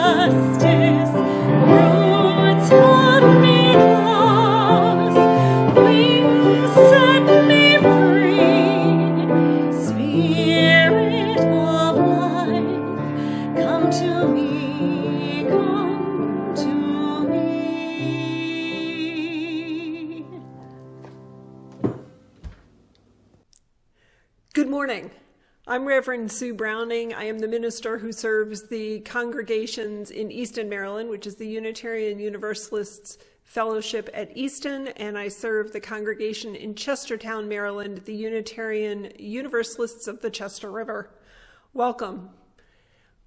justice, roots of me lost, wings set me free. Spirit of life, come to me, come to me. Good morning. I'm Reverend Sue Browning. I am the minister who serves the congregations in Easton, Maryland, which is the Unitarian Universalists Fellowship at Easton, and I serve the congregation in Chestertown, Maryland, the Unitarian Universalists of the Chester River. Welcome.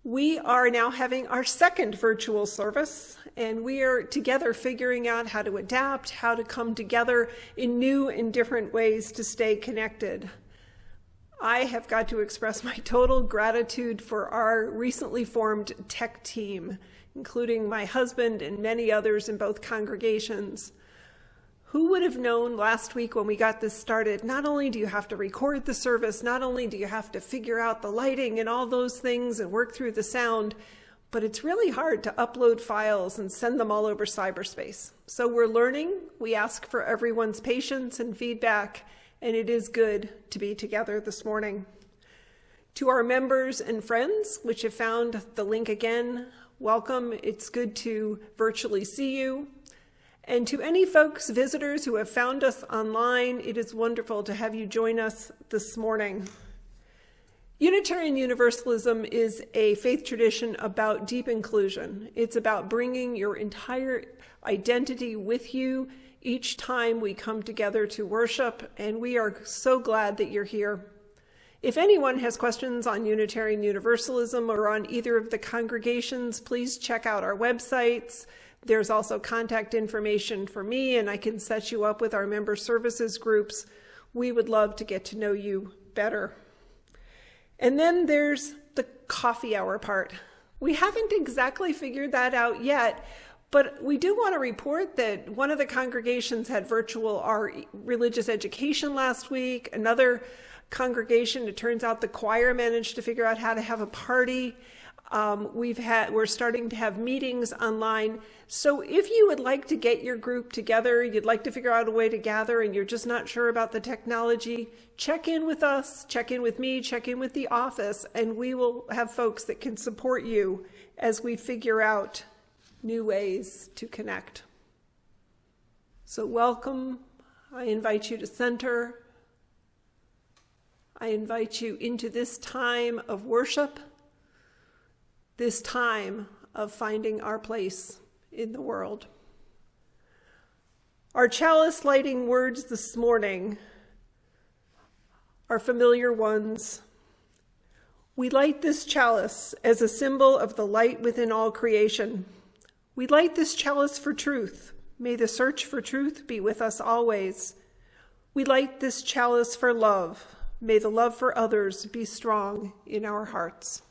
We are now having our second virtual service, and we are together figuring out how to adapt, how to come together in new and different ways to stay connected. I have got to express my total gratitude for our recently formed tech team, including my husband and many others in both congregations. Who would have known last week when we got this started, not only do you have to record the service, not only do you have to figure out the lighting and all those things and work through the sound, but it's really hard to upload files and send them all over cyberspace. So we're learning. We ask for everyone's patience and feedback, and it is good to be together this morning. To our members and friends, which have found the link again, welcome. It's good to virtually see you. And to any folks, visitors who have found us online, it is wonderful to have you join us this morning. Unitarian Universalism is a faith tradition about deep inclusion. It's about bringing your entire identity with you each time we come together to worship, and we are so glad that you're here. If anyone has questions on Unitarian Universalism or on either of the congregations, please check out our websites. There's also contact information for me, and I can set you up with our member services groups. We would love to get to know you better. And then there's the coffee hour part. We haven't exactly figured that out yet, but we do want to report that one of the congregations had virtual our religious education last week. Another congregation, it turns out the choir managed to figure out how to have a party. We're starting to have meetings online. So if you would like to get your group together, you'd like to figure out a way to gather and you're just not sure about the technology, check in with us, check in with me, check in with the office, and we will have folks that can support you as we figure out new ways to connect. So welcome. I invite you to center. I invite you into this time of worship, this time of finding our place in the world. Our chalice lighting words this morning are familiar ones. We light this chalice as a symbol of the light within all creation. We light this chalice for truth. May the search for truth be with us always. We light this chalice for love. May the love for others be strong in our hearts.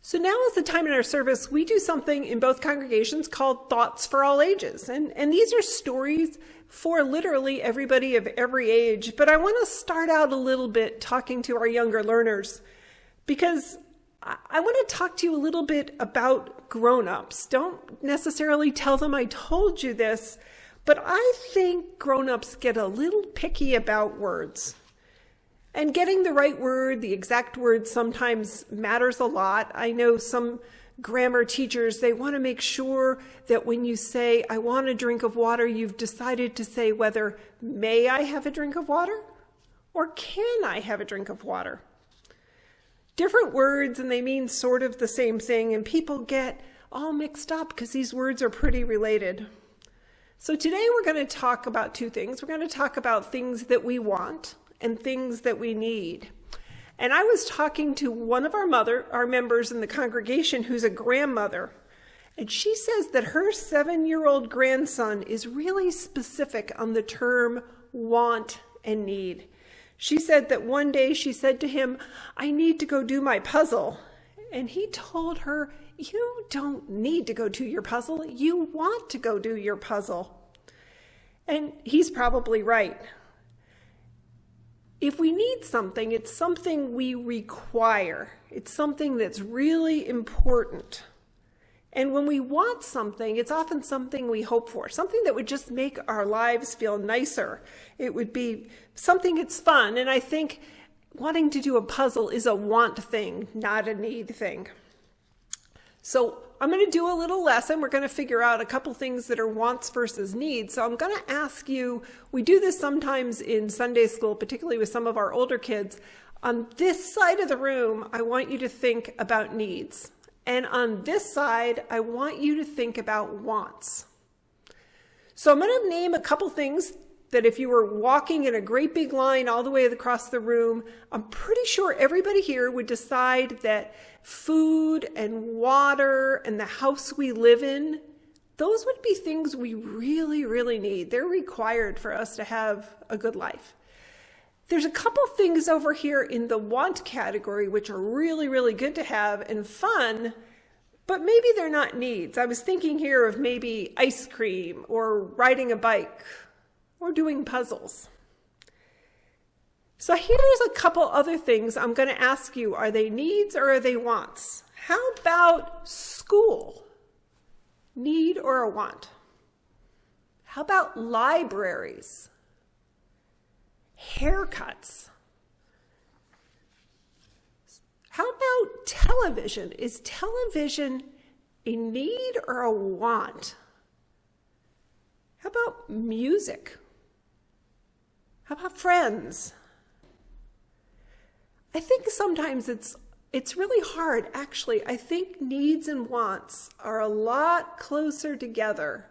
So now is the time in our service, we do something in both congregations called Thoughts for All Ages. And these are stories for literally everybody of every age. But I want to start out a little bit talking to our younger learners, because I want to talk to you a little bit about grown-ups. Don't necessarily tell them I told you this, but I think grown-ups get a little picky about words. And getting the right word, the exact word, sometimes matters a lot. I know some grammar teachers, they want to make sure that when you say, I want a drink of water, you've decided to say whether, may I have a drink of water? Or can I have a drink of water? Different words, and they mean sort of the same thing, and people get all mixed up because these words are pretty related. So today we're going to talk about two things. We're going to talk about things that we want and things that we need. And I was talking to one of our members in the congregation who's a grandmother. And she says that her 7-year-old grandson is really specific on the term want and need. She said that one day she said to him, "I need to go do my puzzle." And he told her, "You don't need to go do your puzzle. You want to go do your puzzle." And he's probably right. If we need something, it's something we require. It's something that's really important. And when we want something, it's often something we hope for, something that would just make our lives feel nicer. It would be something that's fun. And I think wanting to do a puzzle is a want thing, not a need thing. So I'm going to do a little lesson. We're going to figure out a couple things that are wants versus needs. So I'm going to ask you, we do this sometimes in Sunday school, particularly with some of our older kids. On this side of the room, I want you to think about needs. And on this side, I want you to think about wants. So I'm going to name a couple things that if you were walking in a great big line all the way across the room, I'm pretty sure everybody here would decide that food and water and the house we live in, those would be things we really, really need. They're required for us to have a good life. There's a couple things over here in the want category which are really, really good to have and fun, but maybe they're not needs. I was thinking here of maybe ice cream or riding a bike or doing puzzles. So here's a couple other things I'm going to ask you. Are they needs or are they wants? How about school? Need or a want? How about libraries? Haircuts? How about television? Is television a need or a want? How about music? How about friends? I think sometimes it's really hard. Actually, I think needs and wants are a lot closer together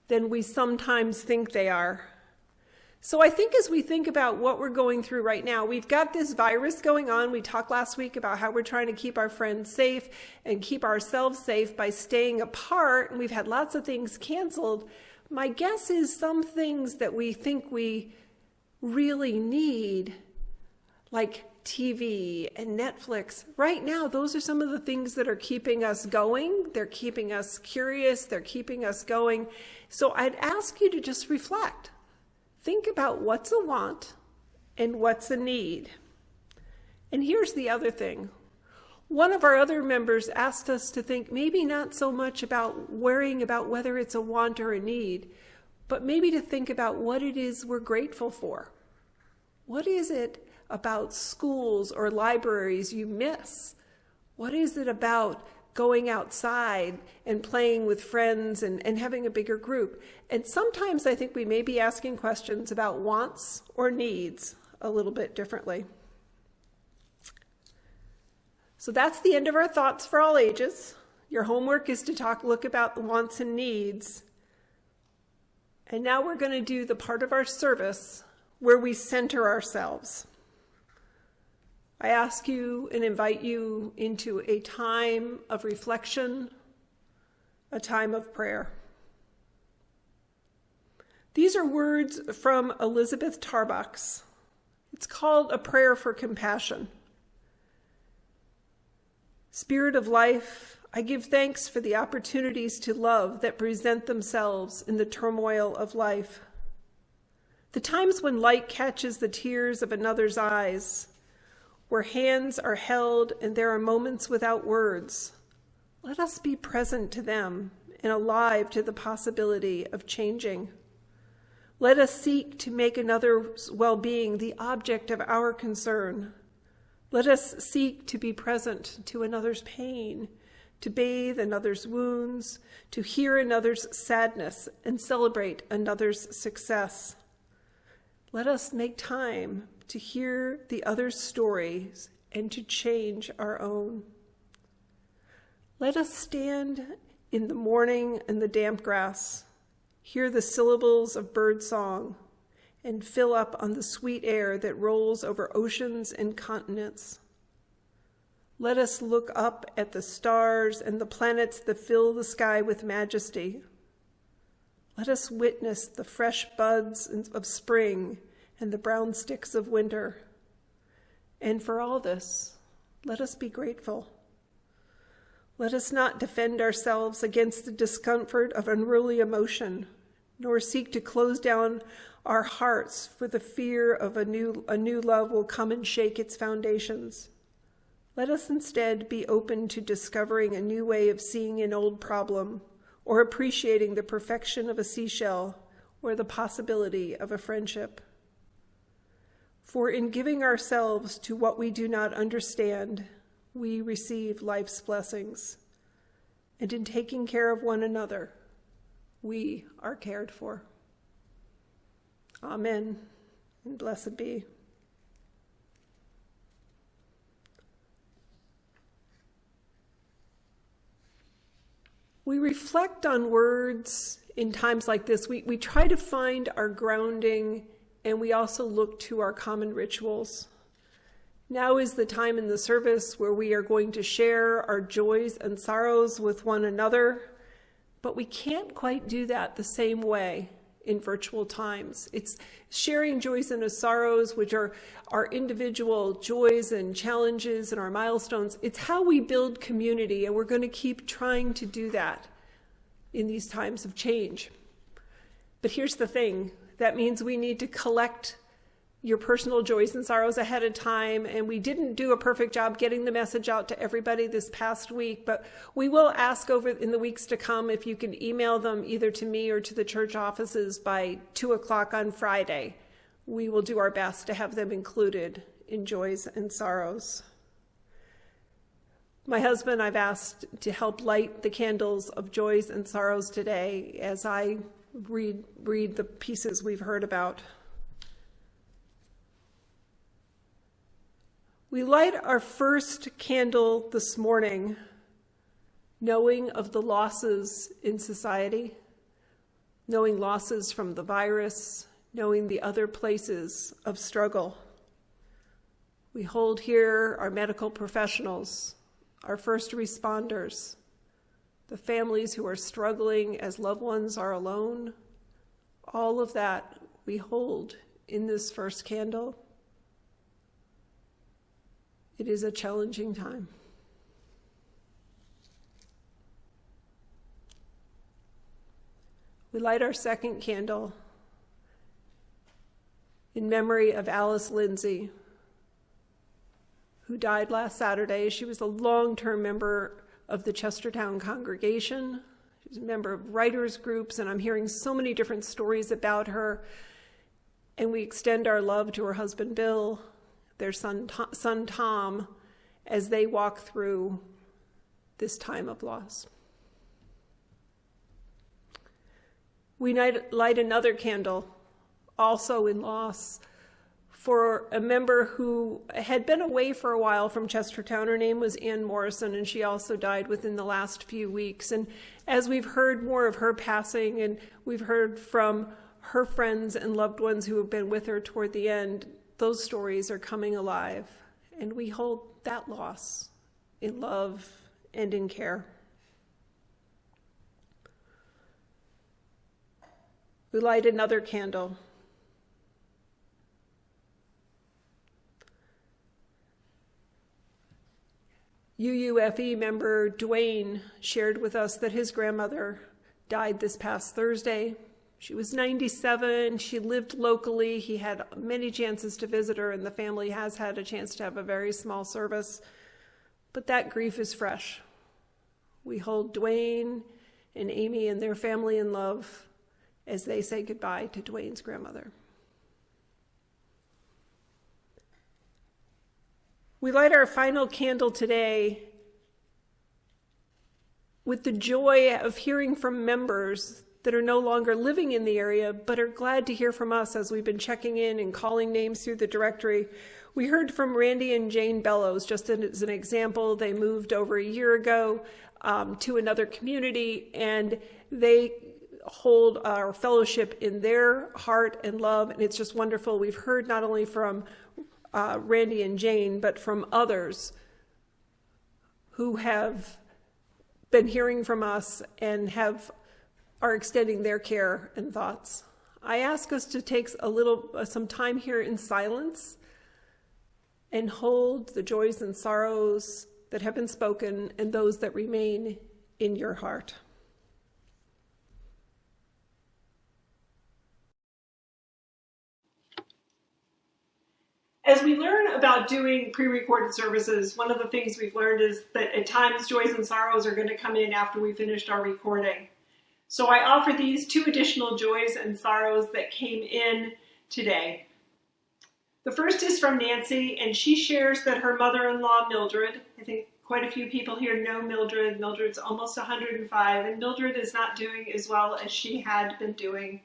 than we sometimes think they are. So I think as we think about what we're going through right now, we've got this virus going on. We talked last week about how we're trying to keep our friends safe and keep ourselves safe by staying apart, and we've had lots of things canceled. My guess is some things that we think we really need, like TV and Netflix, right now, those are some of the things that are keeping us going. They're keeping us curious. They're keeping us going. So I'd ask you to just reflect. Think about what's a want and what's a need. And here's the other thing. One of our other members asked us to think maybe not so much about worrying about whether it's a want or a need, but maybe to think about what it is we're grateful for. What is it about schools or libraries you miss? What is it about going outside and playing with friends and having a bigger group? And sometimes I think we may be asking questions about wants or needs a little bit differently. So that's the end of our thoughts for all ages. Your homework is to look about the wants and needs. And now we're going to do the part of our service where we center ourselves. I ask you and invite you into a time of reflection, a time of prayer. These are words from Elizabeth Tarbox. It's called A Prayer for Compassion. Spirit of life, I give thanks for the opportunities to love that present themselves in the turmoil of life. The times when light catches the tears of another's eyes, where hands are held and there are moments without words. Let us be present to them and alive to the possibility of changing. Let us seek to make another's well-being the object of our concern. Let us seek to be present to another's pain, to bathe another's wounds, to hear another's sadness and celebrate another's success. Let us make time to hear the other's stories and to change our own. Let us stand in the morning in the damp grass, hear the syllables of bird song, and fill up on the sweet air that rolls over oceans and continents. Let us look up at the stars and the planets that fill the sky with majesty. Let us witness the fresh buds of spring and the brown sticks of winter. And for all this, let us be grateful. Let us not defend ourselves against the discomfort of unruly emotion, nor seek to close down our hearts for the fear of a new love will come and shake its foundations. Let us instead be open to discovering a new way of seeing an old problem, or appreciating the perfection of a seashell, or the possibility of a friendship. For in giving ourselves to what we do not understand, we receive life's blessings. And in taking care of one another, we are cared for. Amen, and blessed be. We reflect on words in times like this. We try to find our grounding, and we also look to our common rituals. Now is the time in the service where we are going to share our joys and sorrows with one another, but we can't quite do that the same way in virtual times. It's sharing joys and sorrows, which are our individual joys and challenges and our milestones. It's how we build community, and we're going to keep trying to do that in these times of change. But here's the thing. That means we need to collect your personal joys and sorrows ahead of time, and we didn't do a perfect job getting the message out to everybody this past week, but we will ask over in the weeks to come if you can email them either to me or to the church offices by 2:00 on Friday. We will do our best to have them included in joys and sorrows. My husband, I've asked to help light the candles of joys and sorrows today as I read the pieces we've heard about. We light our first candle this morning, knowing of the losses in society, knowing losses from the virus, knowing the other places of struggle. We hold here our medical professionals, our first responders, the families who are struggling as loved ones are alone. All of that we hold in this first candle. It is a challenging time. We light our second candle in memory of Alice Lindsay, who died last Saturday. She was a long-term member of the Chestertown congregation. She was a member of writers' groups, and I'm hearing so many different stories about her. And we extend our love to her husband, Bill, their son Tom, as they walk through this time of loss. We light another candle, also in loss, for a member who had been away for a while from Chestertown. Her name was Ann Morrison, and she also died within the last few weeks. And as we've heard more of her passing, and we've heard from her friends and loved ones who have been with her toward the end, those stories are coming alive, and we hold that loss in love and in care. We light another candle. UUFE member Dwayne shared with us that his grandmother died this past Thursday. She was 97. She lived locally. He had many chances to visit her, and the family has had a chance to have a very small service. But that grief is fresh. We hold Dwayne and Amy and their family in love as they say goodbye to Dwayne's grandmother. We light our final candle today with the joy of hearing from members that are no longer living in the area, but are glad to hear from us as we've been checking in and calling names through the directory. We heard from Randy and Jane Bellows, just as an example. They moved over a year ago to another community, and they hold our fellowship in their heart and love, and it's just wonderful. We've heard not only from Randy and Jane, but from others who have been hearing from us and are extending their care and thoughts. I ask us to take some time here in silence and hold the joys and sorrows that have been spoken and those that remain in your heart. As we learn about doing pre-recorded services, one of the things we've learned is that at times joys and sorrows are going to come in after we finished our recording. So I offer these 2 additional joys and sorrows that came in today. The first is from Nancy, and she shares that her mother-in-law, Mildred, I think quite a few people here know Mildred. Mildred's almost 105, and Mildred is not doing as well as she had been doing.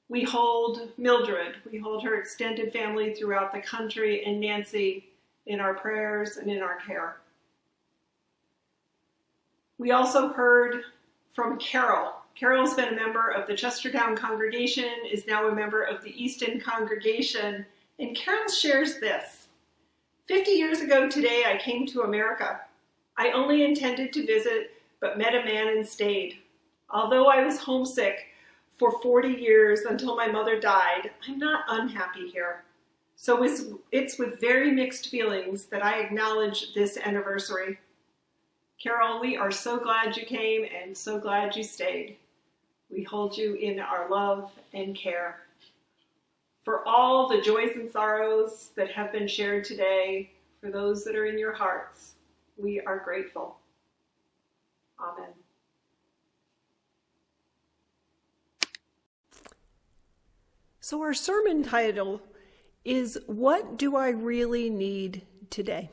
We hold Mildred, we hold her extended family throughout the country, and Nancy in our prayers and in our care. We also heard from Carol. Carol's been a member of the Chestertown congregation, is now a member of the Easton congregation, and Carol shares this. 50 years ago today, I came to America. I only intended to visit, but met a man and stayed. Although I was homesick for 40 years until my mother died, I'm not unhappy here. So it's with very mixed feelings that I acknowledge this anniversary. Carol, we are so glad you came and so glad you stayed. We hold you in our love and care. For all the joys and sorrows that have been shared today, for those that are in your hearts, we are grateful. Amen. So our sermon title is, What Do I Really Need Today?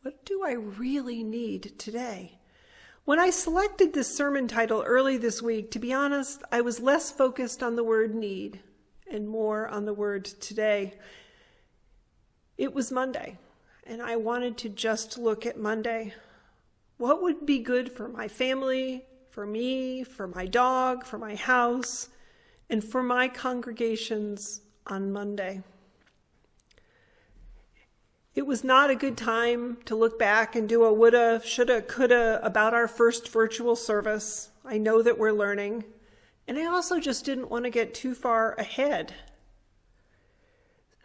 What do I really need today? When I selected this sermon title early this week, to be honest, I was less focused on the word need and more on the word today. It was Monday, and I wanted to just look at Monday. What would be good for my family, for me, for my dog, for my house, and for my congregations on Monday? It was not a good time to look back and do a woulda, shoulda, coulda about our first virtual service. I know that we're learning. And I also just didn't want to get too far ahead.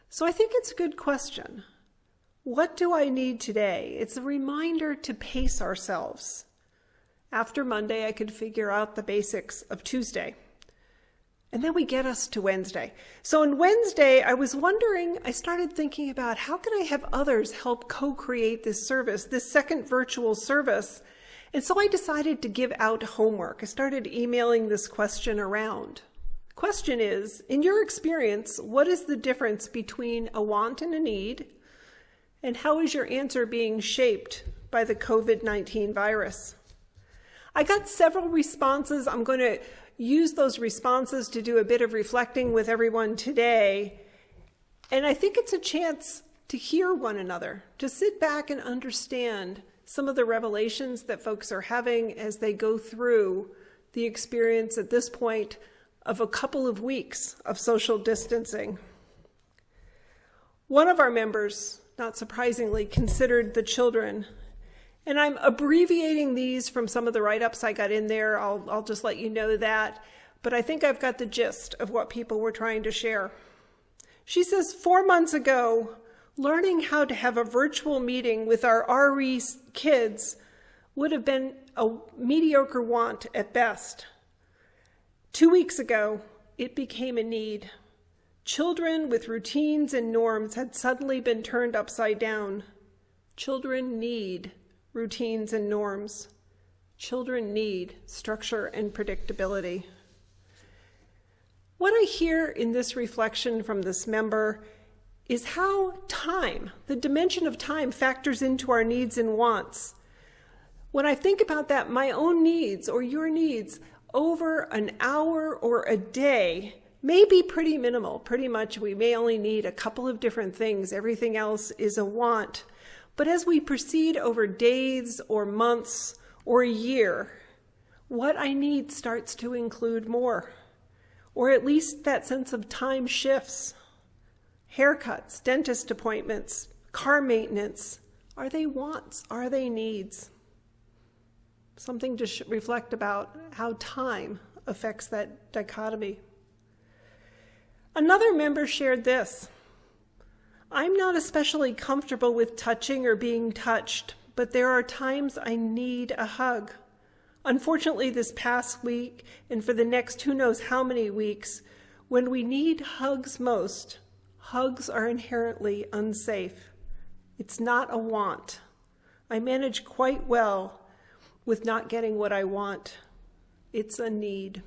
So I think it's a good question. What do I need today? It's a reminder to pace ourselves. After Monday, I could figure out the basics of Tuesday. And then we get us to Wednesday. So on Wednesday, I started thinking about how can I have others help co-create this service, this second virtual service. And so I decided to give out homework. I started emailing this question around. The question is, in your experience, what is the difference between a want and a need? And how is your answer being shaped by the COVID-19 virus? I got several responses. I'm going to use those responses to do a bit of reflecting with everyone today. And I think it's a chance to hear one another, to sit back and understand some of the revelations that folks are having as they go through the experience at this point of a couple of weeks of social distancing. One of our members, not surprisingly, considered the children. And I'm abbreviating these from some of the write-ups I got in there. I'll just let you know that. But I think I've got the gist of what people were trying to share. She says, 4 months ago, learning how to have a virtual meeting with our RE kids would have been a mediocre want at best. 2 weeks ago, it became a need. Children with routines and norms had suddenly been turned upside down. Children need routines and norms. Children need structure and predictability. What I hear in this reflection from this member is how time, the dimension of time, factors into our needs and wants. When I think about that, my own needs or your needs over an hour or a day may be pretty minimal. Pretty much we may only need a couple of different things. Everything else is a want. But as we proceed over days or months or a year, what I need starts to include more, or at least that sense of time shifts. Haircuts, dentist appointments, car maintenance, Are they wants? Are they needs? Something to reflect about how time affects that dichotomy. Another member shared this. I'm not especially comfortable with touching or being touched, but there are times I need a hug. Unfortunately, this past week, and for the next who knows how many weeks, when we need hugs most, hugs are inherently unsafe. It's not a want. I manage quite well with not getting what I want. It's a need.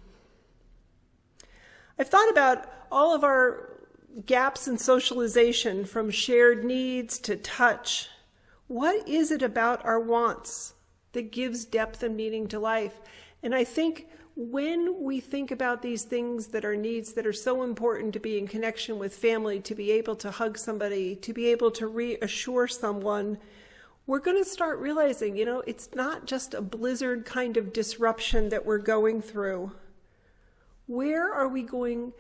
I've thought about all of our gaps in socialization, from shared needs to touch. What is it about our wants that gives depth and meaning to life? And I think when we think about these things that are needs that are so important to be in connection with family, to be able to hug somebody, to be able to reassure someone, we're going to start realizing, it's not just a blizzard kind of disruption that we're going through. Where are we going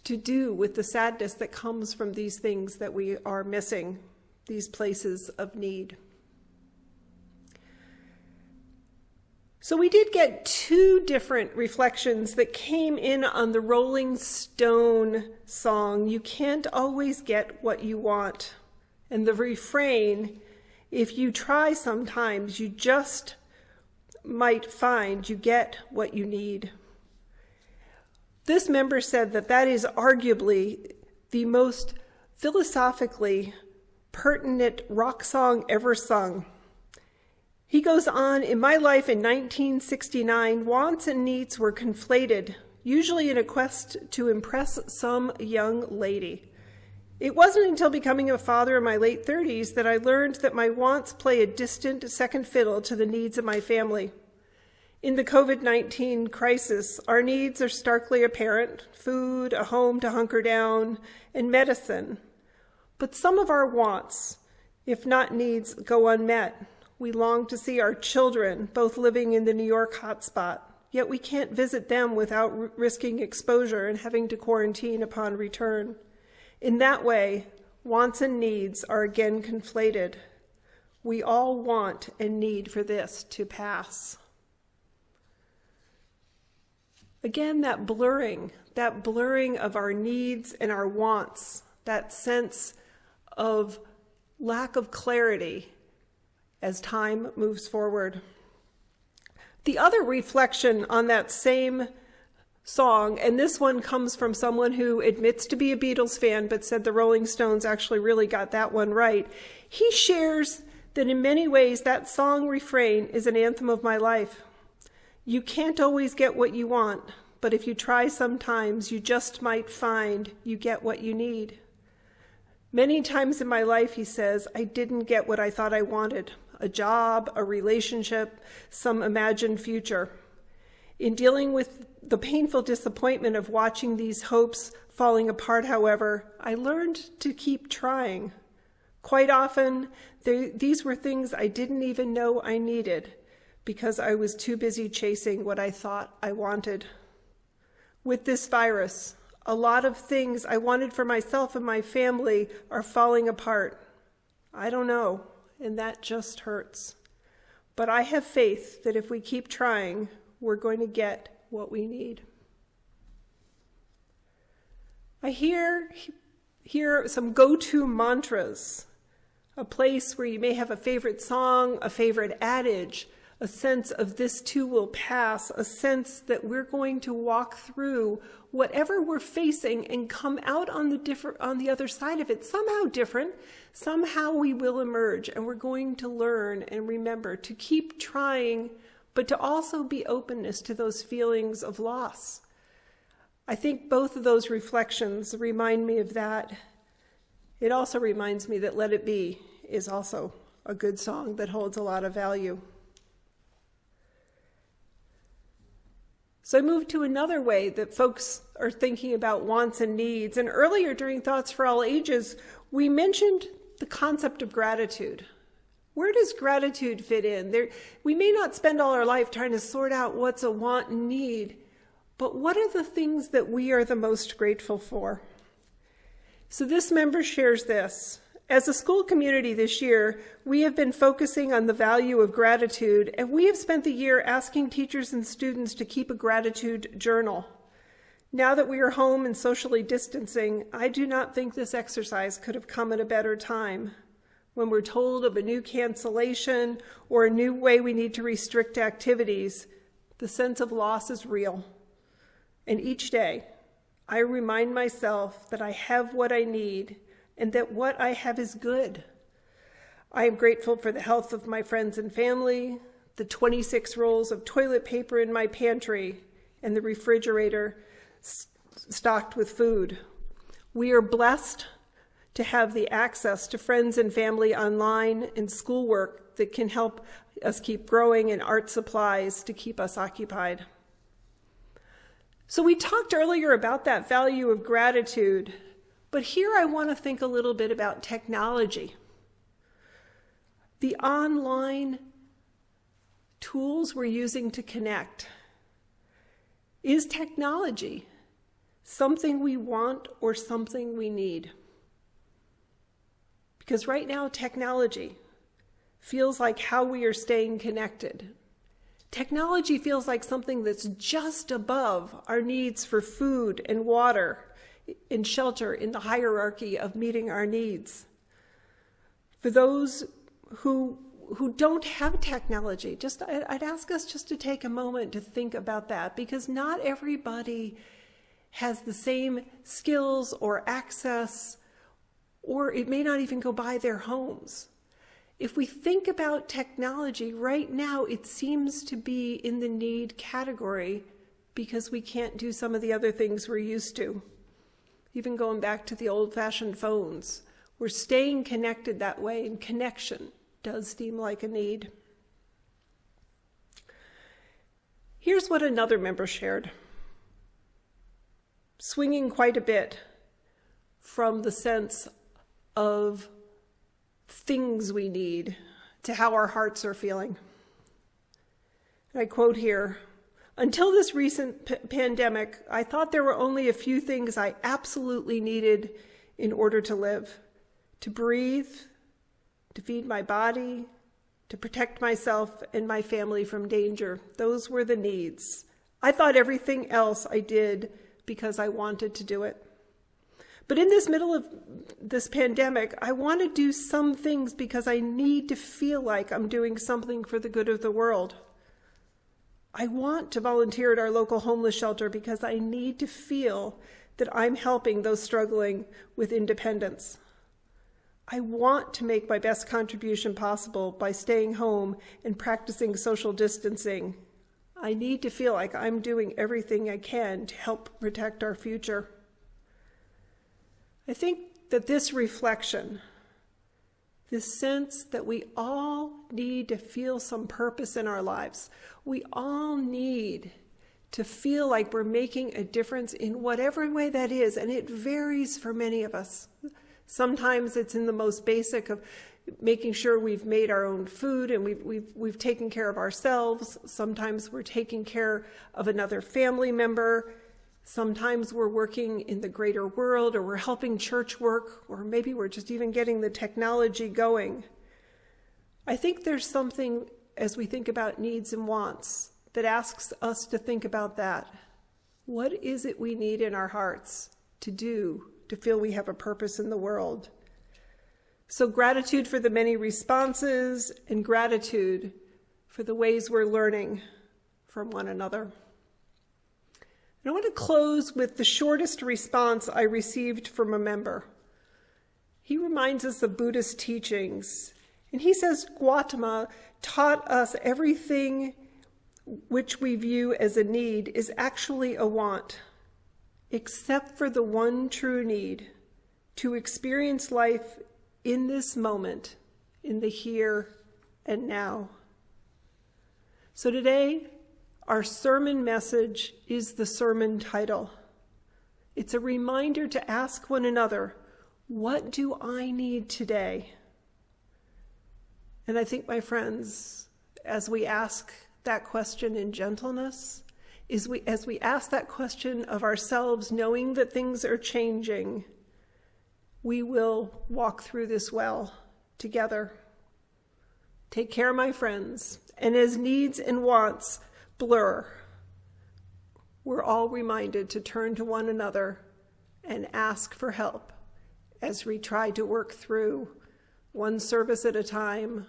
to do with the sadness that comes from these things that we are missing, these places of need? So we did get two different reflections that came in on the Rolling Stone song, "You Can't Always Get What You Want." And the refrain, "If you try sometimes, you just might find you get what you need." This member said that is arguably the most philosophically pertinent rock song ever sung. He goes on, "In my life in 1969, wants and needs were conflated, usually in a quest to impress some young lady. It wasn't until becoming a father in my late 30s that I learned that my wants play a distant second fiddle to the needs of my family. In the COVID-19 crisis, our needs are starkly apparent: food, a home to hunker down, and medicine. But some of our wants, if not needs, go unmet. We long to see our children, both living in the New York hotspot, yet we can't visit them without risking exposure and having to quarantine upon return. In that way, wants and needs are again conflated. We all want and need for this to pass." Again, that blurring of our needs and our wants, that sense of lack of clarity as time moves forward. The other reflection on that same song, and this one comes from someone who admits to be a Beatles fan but said the Rolling Stones actually really got that one right. He shares that in many ways that song refrain is an anthem of my life. You can't always get what you want, but if you try sometimes, you just might find you get what you need. Many times in my life, he says, I didn't get what I thought I wanted: a job, a relationship, some imagined future. In dealing with the painful disappointment of watching these hopes falling apart, however, I learned to keep trying. Quite often, these were things I didn't even know I needed because I was too busy chasing what I thought I wanted. With this virus, a lot of things I wanted for myself and my family are falling apart. I don't know, and that just hurts. But I have faith that if we keep trying, we're going to get what we need. I hear some go-to mantras, a place where you may have a favorite song, a favorite adage, a sense of this too will pass, a sense that we're going to walk through whatever we're facing and come out on the other side of it somehow different. Somehow we will emerge, and we're going to learn and remember to keep trying, but to also be openness to those feelings of loss. I think both of those reflections remind me of that. It also reminds me that Let It Be is also a good song that holds a lot of value. So I moved to another way that folks are thinking about wants and needs. And earlier during Thoughts for All Ages, we mentioned the concept of gratitude. Where does gratitude fit in? We may not spend all our life trying to sort out what's a want and need, but what are the things that we are the most grateful for? So this member shares this: As a school community this year, we have been focusing on the value of gratitude, and we have spent the year asking teachers and students to keep a gratitude journal. Now that we are home and socially distancing, I do not think this exercise could have come at a better time. When we're told of a new cancellation or a new way we need to restrict activities, the sense of loss is real. And each day, I remind myself that I have what I need and that what I have is good. I am grateful for the health of my friends and family, the 26 rolls of toilet paper in my pantry, and the refrigerator stocked with food. We are blessed to have the access to friends and family online and schoolwork that can help us keep growing, and art supplies to keep us occupied. So we talked earlier about that value of gratitude, but here I want to think a little bit about technology. The online tools we're using to connect. Is technology something we want or something we need? Because right now, technology feels like how we are staying connected. Technology feels like something that's just above our needs for food and water and shelter in the hierarchy of meeting our needs. For those who don't have technology, I'd ask us just to take a moment to think about that, because not everybody has the same skills or access, or it may not even go by their homes. If we think about technology right now, it seems to be in the need category because we can't do some of the other things we're used to. Even going back to the old-fashioned phones, we're staying connected that way, and connection does seem like a need. Here's what another member shared, swinging quite a bit from the sense of things we need to how our hearts are feeling. And I quote here, "Until this recent pandemic, I thought there were only a few things I absolutely needed in order to live: to breathe, to feed my body, to protect myself and my family from danger. Those were the needs. I thought everything else I did because I wanted to do it. But in this middle of this pandemic, I want to do some things because I need to feel like I'm doing something for the good of the world. I want to volunteer at our local homeless shelter because I need to feel that I'm helping those struggling with independence. I want to make my best contribution possible by staying home and practicing social distancing. I need to feel like I'm doing everything I can to help protect our future." I think that this reflection, this sense that we all need to feel some purpose in our lives, we all need to feel like we're making a difference in whatever way that is, and it varies for many of us. Sometimes it's in the most basic of making sure we've made our own food and we've taken care of ourselves. Sometimes we're taking care of another family member. Sometimes we're working in the greater world, or we're helping church work, or maybe we're just even getting the technology going. I think there's something, as we think about needs and wants, that asks us to think about that. What is it we need in our hearts to do to feel we have a purpose in the world? So gratitude for the many responses, and gratitude for the ways we're learning from one another. And I want to close with the shortest response I received from a member. He reminds us of Buddhist teachings, and he says Gautama taught us everything which we view as a need is actually a want, except for the one true need, to experience life in this moment, in the here and now. So today, our sermon message is the sermon title. It's a reminder to ask one another, what do I need today? And I think, my friends, as we ask that question in gentleness, as we ask that question of ourselves, knowing that things are changing, We will walk through this well together. Take care, my friends, and as needs and wants blur, we're all reminded to turn to one another and ask for help as we try to work through one service at a time,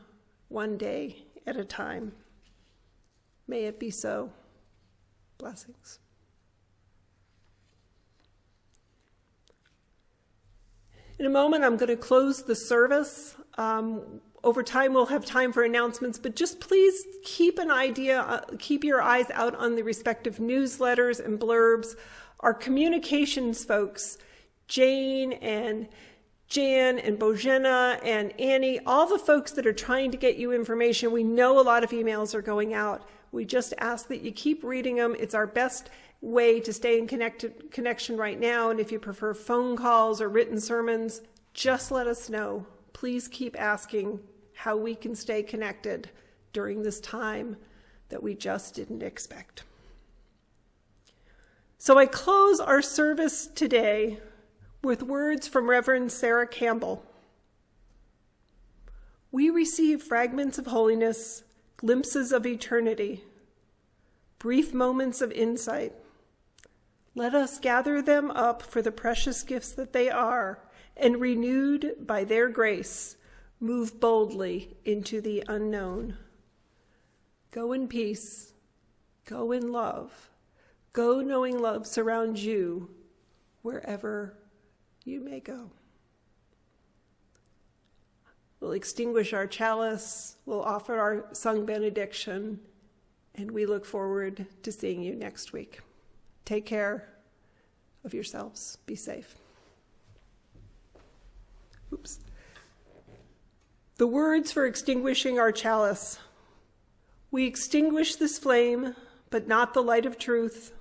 one day at a time. May it be so. Blessings. In a moment, I'm going to close the service. Over time, we'll have time for announcements, but just please keep your eyes out on the respective newsletters and blurbs. Our communications folks, Jane and Jan and Bojena and Annie, all the folks that are trying to get you information, we know a lot of emails are going out. We just ask that you keep reading them. It's our best way to stay in connection right now. And if you prefer phone calls or written sermons, just let us know. Please keep asking how we can stay connected during this time that we just didn't expect. So I close our service today with words from Reverend Sarah Campbell. We receive fragments of holiness, glimpses of eternity, brief moments of insight. Let us gather them up for the precious gifts that they are, and renewed by their grace, move boldly into the unknown. Go in peace, go in love, go knowing love surrounds you wherever you may go. We'll extinguish our chalice, we'll offer our sung benediction, and we look forward to seeing you next week. Take care of yourselves. Be safe. Oops. The words for extinguishing our chalice. We extinguish this flame, but not the light of truth,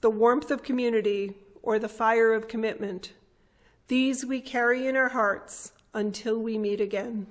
the warmth of community, or the fire of commitment. These we carry in our hearts until we meet again.